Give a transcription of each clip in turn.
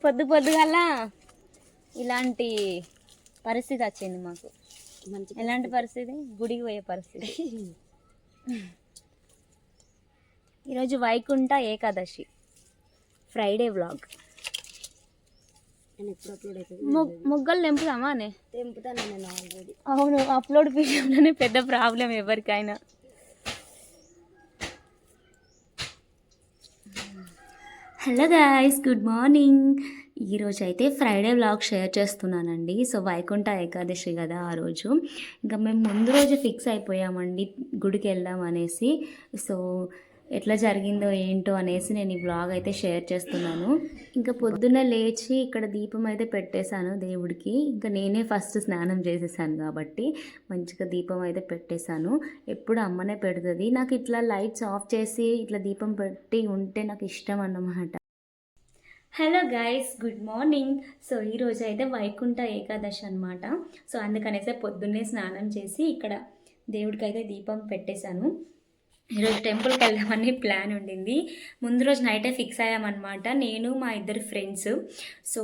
పొద్దుగల ఇలాంటి పరిస్థితి వచ్చింది మాకు. ఎలాంటి పరిస్థితి? గుడికి పోయే పరిస్థితి. ఈరోజు వైకుంఠ ఏకాదశి ఫ్రైడే వ్లాగ్. మొగ్గలు తెంపుదామా అనే? తెంపుతాను నేను ఆల్రెడీ. అవును, అప్లోడ్ విషయంలోనే పెద్ద ప్రాబ్లం ఎవరికైనా. Hello guys, good morning. ఈరోజు అయితే ఫ్రైడే వ్లాగ్ షేర్ చేస్తున్నానండి. సో వైకుంఠ ఏకాదశి కదా ఆ రోజు. ఇంకా మేము ముందు రోజు ఫిక్స్ అయిపోయామండి గుడికి వెళ్దాం అనేసి. సో ఎట్లా జరిగిందో ఏంటో అనేసి నేను ఈ వ్లాగ్ అయితే షేర్ చేస్తున్నాను. ఇంకా పొద్దున్న లేచి ఇక్కడ దీపం అయితే పెట్టేశాను దేవుడికి. ఇంకా నేనే ఫస్ట్ స్నానం చేసేసాను కాబట్టి మంచిగా దీపం అయితే పెట్టేశాను. ఎప్పుడు అమ్మనే పెడుతుంది. నాకు ఇట్లా లైట్స్ ఆఫ్ చేసి ఇట్లా దీపం పెట్టి ఉంటే నాకు ఇష్టం అన్నమాట. Hello guys, good morning. So ఈరోజు అయితే వైకుంఠ ఏకాదశి అనమాట. సో అందుకనేసే పొద్దున్నే స్నానం చేసి ఇక్కడ దేవుడికి అయితే దీపం పెట్టేశాను. ఈరోజు టెంపుల్కి వెళ్దామని ప్లాన్ ఉండింది. ముందు రోజు నైటే ఫిక్స్ అయ్యామన్నమాట, నేను మా ఇద్దరు ఫ్రెండ్స్. సో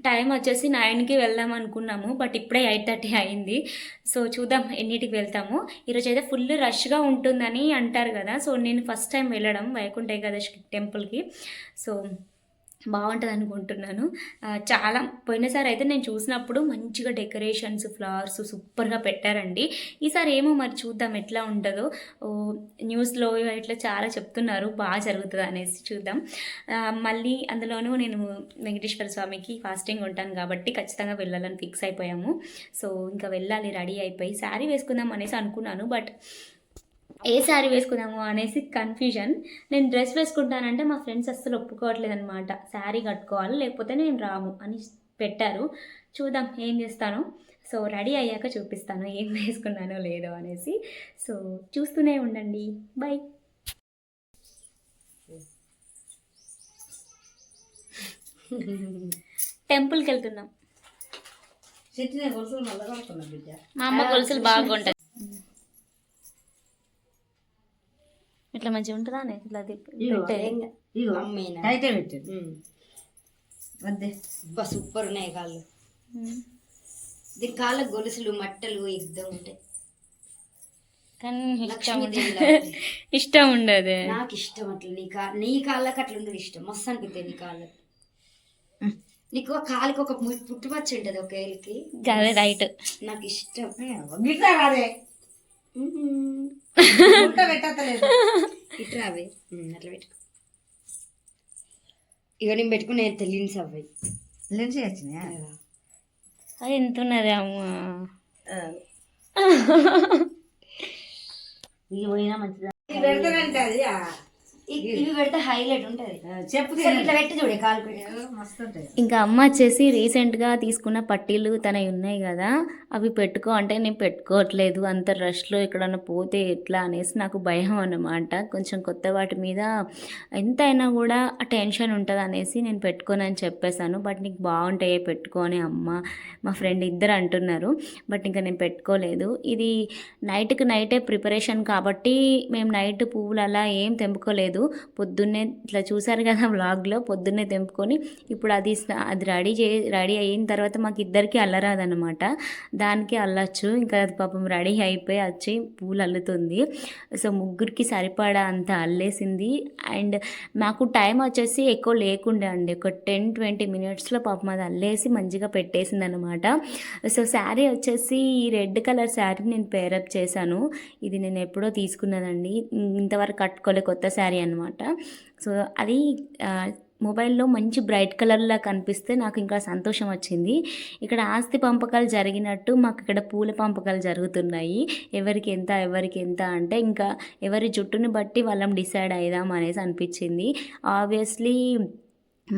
టైం వచ్చేసి 9కి వెళ్దాం అనుకున్నాము, బట్ ఇప్పుడే 8:30 అయింది. సో చూద్దాం ఎన్నిటికి వెళ్తాము. ఈరోజు అయితే ఫుల్ రష్గా ఉంటుందని అంటారు కదా. సో నేను ఫస్ట్ టైం వెళ్ళడం వైకుంఠ ఏకాదశి టెంపుల్కి. సో బాగుంటుంది అనుకుంటున్నాను. చాలా పోయినసారి అయితే నేను చూసినప్పుడు మంచిగా డెకరేషన్స్, ఫ్లవర్స్ సూపర్గా పెట్టారండి. ఈసారి ఏమో మరి చూద్దాం ఎట్లా ఉంటుందో. న్యూస్లో ఇట్లా చాలా చెప్తున్నారు బాగా జరుగుతుంది అనేసి. చూద్దాం. మళ్ళీ అందులోనూ నేను వెంకటేశ్వర స్వామికి ఫాస్టింగ్ ఉంటాను కాబట్టి ఖచ్చితంగా వెళ్ళాలని ఫిక్స్ అయిపోయాము. సో ఇంకా వెళ్ళాలి, రెడీ అయిపోయి శారీ వేసుకుందాం అనేసి అనుకున్నాను. బట్ ఏ శారీ వేసుకుందాము అనేసి కన్ఫ్యూజన్. నేను డ్రెస్ వేసుకుంటానంటే మా ఫ్రెండ్స్ అస్సలు ఒప్పుకోవట్లేదు అనమాట. శారీ కట్టుకోవాలి లేకపోతే నేను రాము అని పెట్టారు. చూద్దాం ఏం చేస్తాను. సో రెడీ అయ్యాక చూపిస్తాను ఏం వేసుకున్నానో లేదో అనేసి. సో చూస్తూనే ఉండండి. బాయ్. టెంపుల్కి వెళ్తున్నాం. మా అమ్మ గొలుసులు బాగుంటాయి. ఇట్లా మంచిగా ఉంటుందా అనే? ఇట్లా సూపర్ ఉన్నాయి కాళ్ళు. దీని కాళ్ళ గొలుసులు మట్టలు యుద్ధం ఉంటాయి. కానీ ఇష్టం ఉండదు. నాకు ఇష్టం అట్లా. నీ కాళ్ళకి అట్లా ఉండదు ఇష్టం. మస్తు అనిపిస్తుంది నీ కాళ్ళకి. నీకు కాలికి ఒక పుట్టుపచ్చి ఉంటుంది ఒక ఏళ్ళకి. అదే రైట్. నాకు ఇష్టం. ఇట్రావే అట్లా పెట్టుకో. ఇక నేను పెట్టుకుని తెలియని అవ్వాయి లెన్స్ వచ్చినాయా? అది ఎంత ఉన్నది అమ్మ. ఇవి పోయినా మంచిదా ఇవి పెడితే హైలైట్ ఉంటుంది. చెప్పు ఇట్లా పెట్టి చూడే కాలు మస్తు ఉంటుంది. ఇంకా అమ్మ వచ్చేసి రీసెంట్గా తీసుకున్న పట్టీలు తనవి ఉన్నాయి కదా, అవి పెట్టుకో అంటే నేను పెట్టుకోవట్లేదు, అంత రష్లో ఎక్కడన్నా పోతే ఎట్లా అనేసి నాకు భయం అన్నమాట. కొంచెం కొత్త వాటి మీద ఎంతైనా కూడా టెన్షన్ ఉంటుంది అనేసి నేను పెట్టుకోనని చెప్పేశాను. బట్ నీకు బాగుంటాయే పెట్టుకో అని అమ్మ మా ఫ్రెండ్ ఇద్దరు అంటున్నారు. బట్ ఇంకా నేను పెట్టుకోలేదు. ఇది నైటే ప్రిపరేషన్ కాబట్టి మేము నైట్ పువ్వులు అలా ఏం తెంపుకోలేదు. పొద్దున్నే ఇట్లా చూసారు కదా వ్లాగ్లో, పొద్దున్నే తెంపుకొని ఇప్పుడు అది రెడీ అయిన తర్వాత మాకు ఇద్దరికి అల్లరాదనమాట. దానికి అల్లచ్చు. ఇంకా అది పాపం రెడీ అయిపోయి వచ్చి పూలు అల్లుతుంది. సో ముగ్గురికి సరిపడా అంత అల్లేసింది. అండ్ మాకు టైం వచ్చేసి ఎక్కువ లేకుండే అండి, ఒక 10-20 మినిట్స్లో పాపం అది అల్లేసి మంచిగా పెట్టేసింది అనమాట. సో శారీ వచ్చేసి ఈ రెడ్ కలర్ శారీ నేను పేరప్ చేశాను. ఇది నేను ఎప్పుడో తీసుకున్నదండి, ఇంతవరకు కట్టుకోలే, కొత్త శారీ అనమాట. సో అది మొబైల్లో మంచి బ్రైట్ కలర్లా కనిపిస్తే నాకు ఇంకా సంతోషం వచ్చింది. ఇక్కడ ఆస్తి పంపకాలు జరిగినట్టు మాకు ఇక్కడ పూల పంపకాలు జరుగుతున్నాయి. ఎవరికి ఎంత అంటే ఇంకా ఎవరి జుట్టుని బట్టి వాళ్ళం డిసైడ్ అయిదాం అనేసి అనిపించింది. ఆబ్వియస్లీ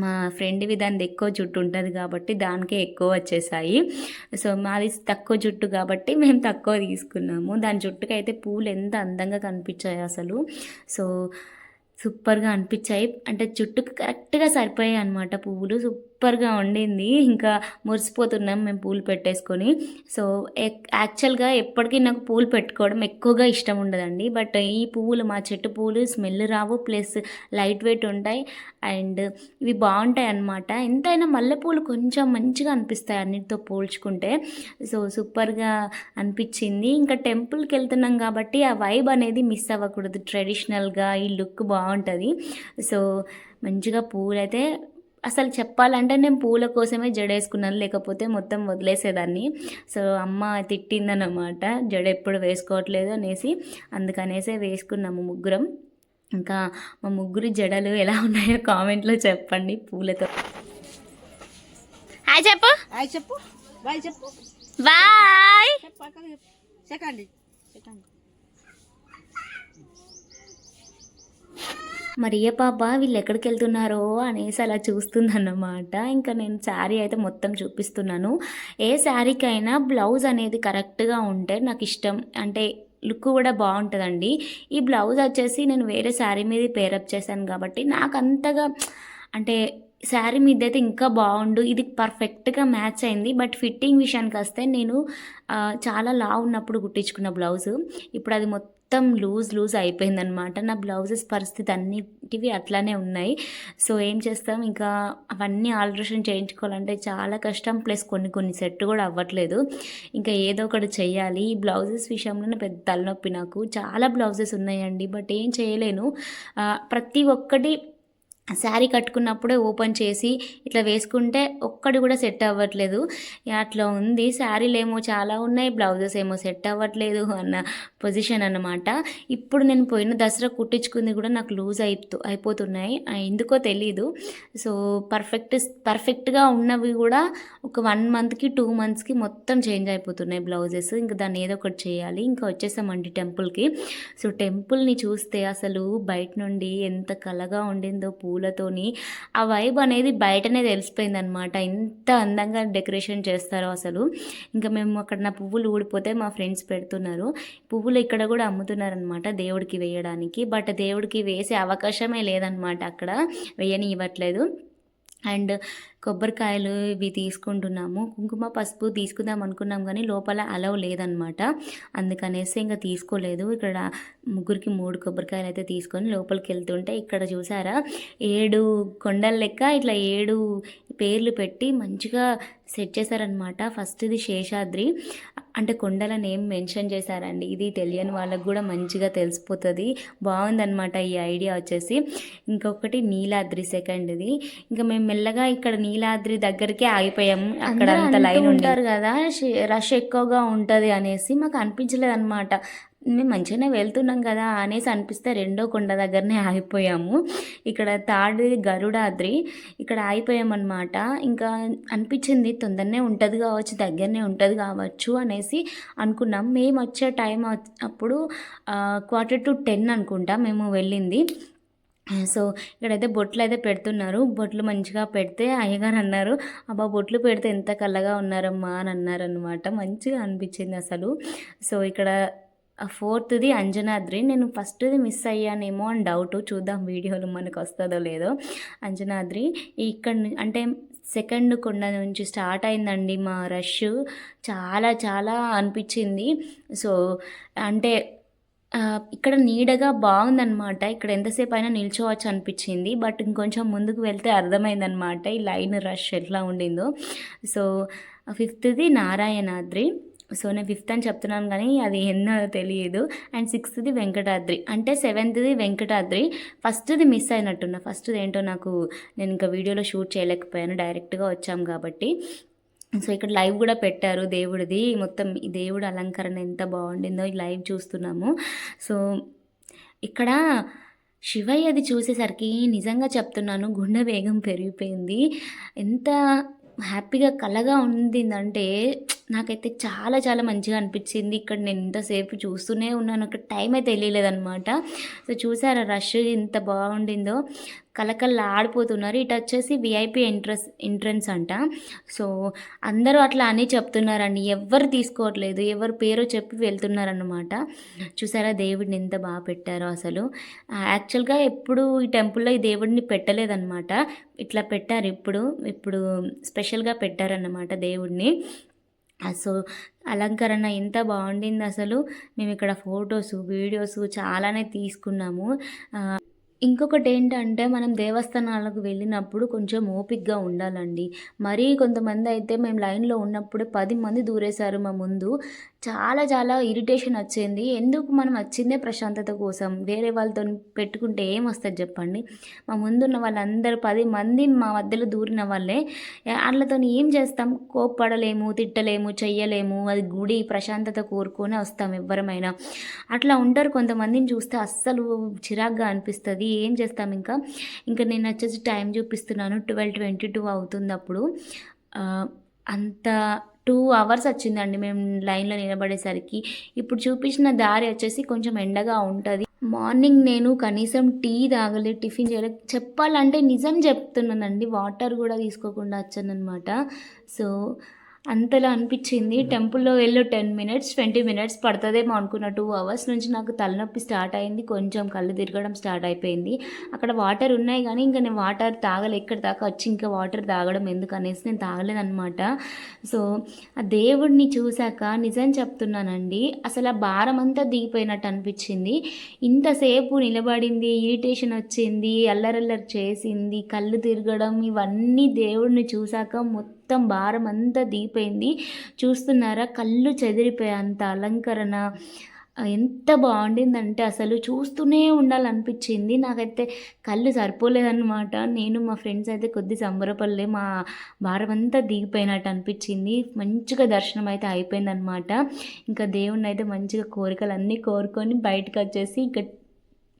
మా ఫ్రెండ్వి దానిది ఎక్కువ జుట్టు ఉంటుంది కాబట్టి దానికే ఎక్కువ వచ్చేసాయి. సో మాది తక్కువ జుట్టు కాబట్టి మేము తక్కువ తీసుకున్నాము. దాని జుట్టుకి అయితే పూలు ఎంత అందంగా కనిపించాయి అసలు. సో సూపర్గా అనిపించాయి. అంటే జుట్టుకు కరెక్ట్గా సరిపోయాయి అనమాట పువ్వులు. సూపర్గా ఉండింది. ఇంకా మురిసిపోతున్నాం మేము పూలు పెట్టేసుకొని. సో యాక్చువల్గా ఎప్పటికీ నాకు పూలు పెట్టుకోవడం ఎక్కువగా ఇష్టం ఉండదండి. బట్ ఈ పువ్వులు మా చెట్టు పువ్వులు స్మెల్ రావు, ప్లస్ లైట్ వెయిట్ ఉంటాయి అండ్ ఇవి బాగుంటాయి అన్నమాట. ఎంతైనా మల్లెపూలు కొంచెం మంచిగా అనిపిస్తాయి అన్నిటితో పోల్చుకుంటే. సో సూపర్గా అనిపించింది. ఇంకా టెంపుల్కి వెళ్తున్నాం కాబట్టి ఆ వైబ్ అనేది మిస్ అవ్వకూడదు. ట్రెడిషనల్గా ఈ లుక్ బాగుంటుంది. సో మంచిగా పూలైతే అసలు చెప్పాలంటే నేను పూల కోసమే జడేసుకున్నాను, లేకపోతే మొత్తం వదిలేసేదాన్ని. సో అమ్మ తిట్టిందన్నమాట, జడ ఎప్పుడు వేసుకోవట్లేదు అనేసి. అందుకనేసే వేసుకున్నాము ముగ్గురం. ఇంకా మా ముగ్గురు జడలు ఎలా ఉన్నాయో కామెంట్లో చెప్పండి పూలతో. హాయ్ చెప్పు. హాయ్ చెప్పు, బాయ్ చెప్పు, బాయ్. సెకండ్ మరి ఏ పాప వీళ్ళు ఎక్కడికి వెళ్తున్నారో అనేసి అలా చూస్తుందన్నమాట. ఇంకా నేను శారీ అయితే మొత్తం చూపిస్తున్నాను. ఏ శారీకైనా బ్లౌజ్ అనేది కరెక్ట్గా ఉంటే నాకు ఇష్టం, అంటే లుక్ కూడా బాగుంటుందండి. ఈ బ్లౌజ్ వచ్చేసి నేను వేరే శారీ మీద పేరప్ చేశాను కాబట్టి నాకు అంతగా అంటే శారీ మీద అయితే ఇంకా బాగుండు, ఇది పర్ఫెక్ట్గా మ్యాచ్ అయింది. బట్ ఫిట్టింగ్ విషయానికి వస్తే నేను చాలా లావు ఉన్నప్పుడు కుట్టించుకున్న బ్లౌజు ఇప్పుడు అది మొత్తం లూజ్ అయిపోయిందనమాట. నా బ్లౌజెస్ పరిస్థితి అన్నిటివి అట్లానే ఉన్నాయి. సో ఏం చేస్తాం, ఇంకా అవన్నీ ఆల్టరేషన్ చేయించుకోవాలంటే చాలా కష్టం, ప్లస్ కొన్ని సెట్ కూడా అవ్వట్లేదు. ఇంకా ఏదో ఒకటి చెయ్యాలి. ఈ బ్లౌజెస్ విషయంలోనే పెద్ద తలనొప్పి నాకు. చాలా బ్లౌజెస్ ఉన్నాయండి, బట్ ఏం చేయలేను. ప్రతి ఒక్కటి శారీ కట్టుకున్నప్పుడే ఓపెన్ చేసి ఇట్లా వేసుకుంటే ఒక్కటి కూడా సెట్ అవ్వట్లేదు. అట్లా ఉంది. శారీలు ఏమో చాలా ఉన్నాయి, బ్లౌజెస్ ఏమో సెట్ అవ్వట్లేదు అన్న పొజిషన్ అన్నమాట. ఇప్పుడు నేను పోయిన దసరా కుట్టించుకుంది కూడా నాకు లూజ్ అయిపోతున్నాయి, ఎందుకో తెలీదు. సో పర్ఫెక్ట్గా ఉన్నవి కూడా ఒక 1 మంత్కి 2 మంత్స్కి మొత్తం చేంజ్ అయిపోతున్నాయి బ్లౌజెస్. ఇంకా దాన్ని ఏదో ఒకటి చేయాలి. ఇంకా వచ్చేసామండి టెంపుల్కి. సో టెంపుల్ని చూస్తే అసలు బయట నుండి ఎంత కలగా ఉండిందో పూలతోని, ఆ వైబ్ అనేది బయటనే తెలిసిపోయింది అనమాట. ఎంత అందంగా డెకరేషన్ చేస్తారో అసలు. ఇంకా మేము అక్కడ నా పువ్వులు ఊడిపోతే మా ఫ్రెండ్స్ పెడుతున్నారు. పువ్వులు ఇక్కడ కూడా అమ్ముతున్నారనమాట దేవుడికి వేయడానికి. బట్ దేవుడికి వేసే అవకాశమే లేదనమాట, అక్కడ వేయనివ్వట్లేదు. అండ్ కొబ్బరికాయలు ఇవి తీసుకుంటున్నాము. కుంకుమ పసుపు తీసుకుందాం అనుకున్నాం కానీ లోపల అలవ్ లేదనమాట. అందుకనేసి ఇంకా తీసుకోలేదు. ఇక్కడ ముగ్గురికి 3 కొబ్బరికాయలు అయితే తీసుకొని లోపలికి వెళ్తుంటే ఇక్కడ చూసారా 7 కొండల లెక్క ఇట్లా 7 పేర్లు పెట్టి మంచిగా సెట్ చేశారనమాట. ఫస్ట్ది శేషాద్రి, అంటే కొండల నేమ్ మెన్షన్ చేశారండి. ఇది తెలియని వాళ్ళకు కూడా మంచిగా తెలిసిపోతుంది. బాగుందనమాట ఈ ఐడియా వచ్చేసి. ఇంకొకటి నీలాద్రి సెకండ్ది. ఇంకా మేము మెల్లగా ఇక్కడ నీలాద్రి దగ్గరికి ఆగిపోయాము. అక్కడ అంత లైన్ ఉంటారు కదా, రష్ ఎక్కువగా ఉంటుంది అనేసి మాకు అనిపించలేదు అనమాట. మేము మంచిగానే వెళ్తున్నాం కదా అనేసి అనిపిస్తే రెండో కొండ దగ్గరనే ఆగిపోయాము. ఇక్కడ థర్డ్ది గరుడాద్రి, ఇక్కడ ఆగిపోయామన్నమాట. ఇంకా అనిపించింది తొందరనే ఉంటుంది కావచ్చు, దగ్గరనే ఉంటుంది కావచ్చు అనేసి అనుకున్నాం. మేము వచ్చే టైం అప్పుడు 9:45 అనుకుంటా మేము వెళ్ళింది. సో ఇక్కడైతే బొట్లు అయితే పెడుతున్నారు. బొట్లు మంచిగా పెడితే అయ్యగారు అన్నారు, అబ్బా బొట్లు పెడితే ఎంత కళ్ళగా ఉన్నారమ్మా అని అన్నారనమాట. మంచిగా అనిపించింది అసలు. సో ఇక్కడ 4th అంజనాద్రి. నేను ఫస్ట్ది మిస్ అయ్యానేమో అని డౌట్, చూద్దాం వీడియోలో మనకు వస్తుందో లేదో. అంజనాద్రి ఇక్కడ అంటే సెకండ్ కొండ నుంచి స్టార్ట్ అయిందండి మా రష్. చాలా చాలా అనిపించింది. సో అంటే ఇక్కడ నీడగా బాగుందనమాట. ఇక్కడ ఎంతసేపు అయినా నిల్చోవచ్చు అనిపించింది. బట్ ఇంకొంచెం ముందుకు వెళ్తే అర్థమైందనమాట ఈ లైన్ రష్ ఎట్లా ఉండిందో. So 5th Narayanadri. సో నేను 5th అని చెప్తున్నాను కానీ అది ఎన్నో తెలియదు. అండ్ 6th వెంకటాద్రి, అంటే 7th వెంకటాద్రి. ఫస్ట్ది మిస్ అయినట్టున్నా. ఫస్ట్ది ఏంటో నాకు, నేను ఇంకా వీడియోలో షూట్ చేయలేకపోయాను, డైరెక్ట్గా వచ్చాం కాబట్టి. సో ఇక్కడ లైవ్ కూడా పెట్టారు దేవుడిది. మొత్తం ఈ దేవుడు అలంకరణ ఎంత బాగుండిందో ఈ లైవ్ చూస్తున్నాము. సో ఇక్కడ శివయ్యది చూసేసరికి నిజంగా చెప్తున్నాను గుండె వేగం పెరిగిపోయింది. ఎంత హ్యాపీగా కలగా ఉండిందంటే నాకైతే చాలా చాలా మంచిగా అనిపించింది. ఇక్కడ నేను ఇంతసేపు చూస్తూనే ఉన్నాను, అక్కడ టైం అయితే తెలియలేదన్నమాట. సో చూసారా రష్ ఎంత బాగుండిందో, కలకల్లాడిపోతున్నారు. ఇటు వచ్చేసి విఐపి ఎంట్రన్స్ అంట. సో అందరూ అట్లా అని చెప్తున్నారండి, ఎవరు తీసుకోవట్లేదు, ఎవరు పేరో చెప్పి వెళ్తున్నారన్నమాట. చూసారా దేవుడిని ఎంత బాగా పెట్టారో అసలు. యాక్చువల్గా ఎప్పుడు ఈ టెంపుల్లో ఈ దేవుడిని పెట్టలేదన్నమాట, ఇట్లా పెట్టారు ఇప్పుడు స్పెషల్గా పెట్టారన్నమాట దేవుడిని. సో అలంకరణ ఎంత బాగుండింది అసలు. మేము ఇక్కడ ఫొటోస్ వీడియోస్ చాలానే తీసుకున్నాము. ఇంకొకటి ఏంటంటే మనం దేవస్థానాలకు వెళ్ళినప్పుడు కొంచెం ఓపికగా ఉండాలండి. మరీ కొంతమంది అయితే మేము లైన్లో ఉన్నప్పుడు 10 మంది దూరేశారు మా ముందు. చాలా చాలా ఇరిటేషన్ వచ్చింది. ఎందుకు, మనం వచ్చిందే ప్రశాంతత కోసం, వేరే వాళ్ళతో పెట్టుకుంటే ఏం వస్తుంది చెప్పండి. మా ముందున్న వాళ్ళందరూ 10 మంది మా మధ్యలో దూరిన వాళ్ళే. వాళ్ళతో ఏం చేస్తాం, కోప్పడలేము, తిట్టలేము, చెయ్యలేము. అది గుడి, ప్రశాంతత కోరుకొని వస్తాం ఎవ్వరమైనా. అట్లా ఉంటారు కొంతమందిని చూస్తే అస్సలు చిరాగ్గా అనిపిస్తుంది. ఏం చేస్తాం. ఇంకా నేను వచ్చేసి టైం చూపిస్తున్నాను, 12:22 అవుతుంది. అప్పుడు అంత 2 అవర్స్ వచ్చిందండి మేము లైన్లో నిలబడేసరికి. ఇప్పుడు చూపించిన దారి వచ్చేసి కొంచెం ఎండగా ఉంటుంది. మార్నింగ్ నేను కనీసం టీ తాగలేదు, టిఫిన్ చేయలేదు. చెప్పాలంటే నిజం చెప్తున్నానండి, వాటర్ కూడా తీసుకోకుండా వచ్చానమాట. సో అంతలా అనిపించింది. టెంపుల్లో వెళ్ళి 10 minutes 20 minutes పడుతుందేమో అనుకున్న. 2 hours నుంచి నాకు తలనొప్పి స్టార్ట్ అయింది, కొంచెం కళ్ళు తిరగడం స్టార్ట్ అయిపోయింది. అక్కడ వాటర్ ఉన్నాయి కానీ ఇంకా నేను వాటర్ తాగలే. ఎక్కడి దాకా వచ్చి ఇంకా వాటర్ తాగడం ఎందుకనేసి నేను తాగలేదన్నమాట. సో ఆ దేవుడిని చూశాక నిజం చెప్తున్నానండి, అసలు ఆ భారం అంతా దిగిపోయినట్టు అనిపించింది. ఇంతసేపు నిలబడింది, ఇరిటేషన్ వచ్చింది, అల్లరల్లరి చేసింది, కళ్ళు తిరగడం, ఇవన్నీ దేవుడిని చూశాక మొత్తం భారం అంతా దిగిపోయింది. చూస్తున్నారా, కళ్ళు చెదిరిపోయేంత అలంకరణ ఎంత బాగుండిందంటే అసలు చూస్తూనే ఉండాలనిపించింది. నాకైతే కళ్ళు సరిపోలేదన్నమాట. నేను మా ఫ్రెండ్స్ అయితే కొద్ది సంబరపడలే, మా భారం అంతా దిగిపోయినట్టు అనిపించింది. మంచిగా దర్శనం అయితే అయిపోయిందనమాట. ఇంకా దేవుణ్ణి అయితే మంచిగా కోరికలన్నీ కోరుకొని బయటకు వచ్చేసి ఇంకా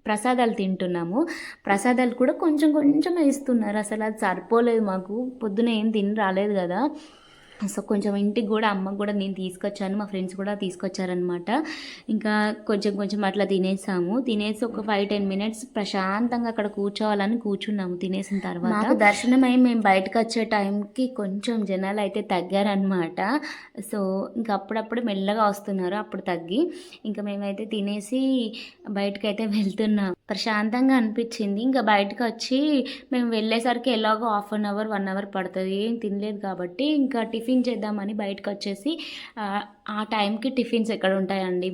ప్రసాదాలు తింటున్నాము. ప్రసాదాలు కూడా కొంచెం కొంచెం ఇస్తున్నారు, అసలు అది సరిపోలేదు మాకు. పొద్దున ఏం తిని రాలేదు కదా. సో కొంచెం ఇంటికి కూడా అమ్మకు కూడా నేను తీసుకొచ్చాను, మా ఫ్రెండ్స్ కూడా తీసుకొచ్చారనమాట. ఇంకా కొంచెం కొంచెం అట్లా తినేసి ఒక 5-10 minutes ప్రశాంతంగా అక్కడ కూర్చోవాలని కూర్చున్నాము. తినేసిన తర్వాత నాకు దర్శనం అయ్యి మేము బయటకు వచ్చే టైంకి కొంచెం జనాలు అయితే తగ్గారనమాట. సో ఇంకా అప్పుడప్పుడు మెల్లగా వస్తున్నారు, అప్పుడు తగ్గి ఇంకా మేమైతే తినేసి బయటకైతే వెళ్తున్నాం. ప్రశాంతంగా అనిపించింది. ఇంకా బయటకు వచ్చి మేము వెళ్ళేసరికి ఎలాగో 1/2 hour 1 hour పడుతుంది. ఏం తినలేదు కాబట్టి ఇంకా టిఫిన్ చేద్దామని బయటకు వచ్చేసి ఆ టైంకి టిఫిన్స్ ఎక్కడ ఉంటాయండి,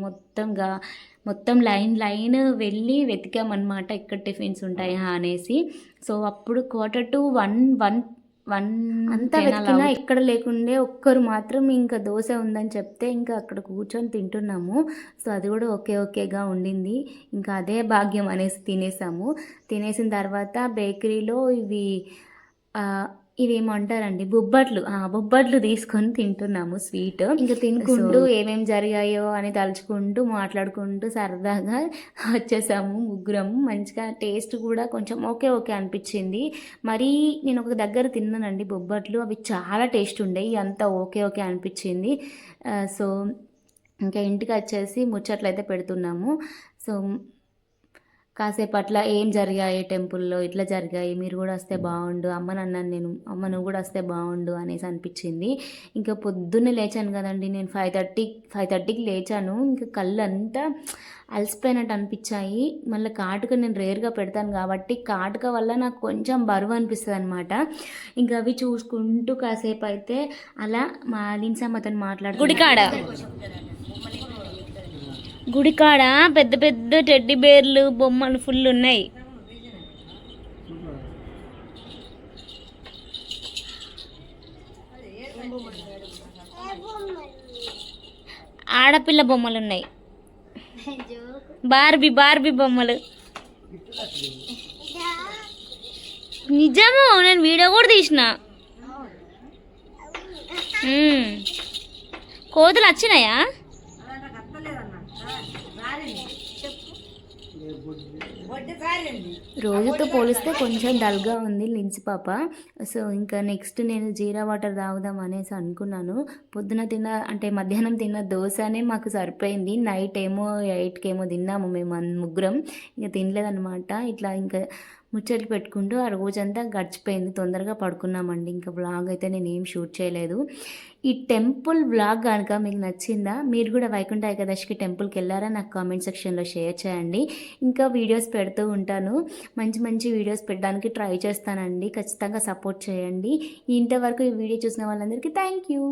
మొత్తం లైన్ వెళ్ళి వెతికామన్నమాట ఎక్కడ టిఫిన్స్ ఉంటాయా అనేసి. సో అప్పుడు 1:45 అంతా వెతికినా ఎక్కడ లేకుండే. ఒక్కరు మాత్రం ఇంకా దోశ ఉందని చెప్తే ఇంకా అక్కడ కూర్చొని తింటున్నాము. సో అది కూడా ఓకేగా ఉండింది. ఇంకా అదే భాగ్యం అనేసి తినేసాము. తినేసిన తర్వాత బేకరీలో ఇవేమంటారండి, బొబ్బట్లు తీసుకొని తింటున్నాము స్వీట్. ఇంకా తినుకుంటూ ఏమేమి జరిగాయో అని తలుచుకుంటూ మాట్లాడుకుంటూ సరదాగా వచ్చేసాము ముగ్గురము. మంచిగా టేస్ట్ కూడా కొంచెం ఓకే అనిపించింది. మరీ నేను ఒక దగ్గర తిన్నానండి బొబ్బట్లు, అవి చాలా టేస్ట్ ఉండేవి, అంతా ఓకే అనిపించింది. సో ఇంకా ఇంటికి వచ్చేసి ముచ్చట్లు అయితే పెడుతున్నాము. సో కాసేపు అట్లా ఏం జరిగాయి టెంపుల్లో, ఇట్లా జరిగాయి, మీరు కూడా వస్తే బాగుండు, అమ్మని అన్నాను నేను, అమ్మ నువ్వు కూడా వస్తే బాగుండు అనేసి అనిపించింది. ఇంకా పొద్దున్నే లేచాను కదండి నేను, 5:30కి లేచాను. ఇంకా కళ్ళు అంతా అలసిపోయినట్టు అనిపించాయి. మళ్ళీ కాటుక నేను రేర్గా పెడతాను కాబట్టి కాటుక వల్ల నాకు కొంచెం బరువు అనిపిస్తుంది అనమాట. ఇంకా అవి చూసుకుంటూ కాసేపు అయితే అలా మా లిన్సమ్మతో గుడికాడ పెద్ద పెద్ద టెడ్డీ బేర్లు బొమ్మలు ఫుల్ ఉన్నాయి. ఆడపిల్ల బొమ్మలు ఉన్నాయి, బార్బీ బొమ్మలు. నిజము, నేను వీడియో కూడా తీసిన. కోతులు వచ్చినాయా? రోజుతో పోలిస్తే కొంచెం డల్గా ఉంది లిన్స్ పాప. సో ఇంకా నెక్స్ట్ నేను జీరా వాటర్ తాగుదాం అనేసి అనుకున్నాను. పొద్దున అంటే మధ్యాహ్నం తిన్న దోశనే మాకు సరిపోయింది. నైట్ ఏమో 8కి ఏమో తిన్నాము మేము ముగ్గురం. ఇక తినలేదన్నమాట. ఇట్లా ఇంకా ముచ్చట్లు పెట్టుకుంటూ ఆ రోజంతా గడిచిపోయింది. తొందరగా పడుకున్నామండి. ఇంకా వ్లాగ్ అయితే నేను ఏం షూట్ చేయలేదు. ఈ టెంపుల్ వ్లాగ్ కనుక మీకు నచ్చిందా? మీరు కూడా వైకుంఠ ఏకాదశికి టెంపుల్కి వెళ్ళారా? నాకు కామెంట్ సెక్షన్లో షేర్ చేయండి. ఇంకా వీడియోస్ పెడుతూ ఉంటాను. మంచి మంచి వీడియోస్ పెట్టడానికి ట్రై చేస్తానండి. ఖచ్చితంగా సపోర్ట్ చేయండి. ఇంతవరకు ఈ వీడియో చూసిన వాళ్ళందరికీ థ్యాంక్ యూ.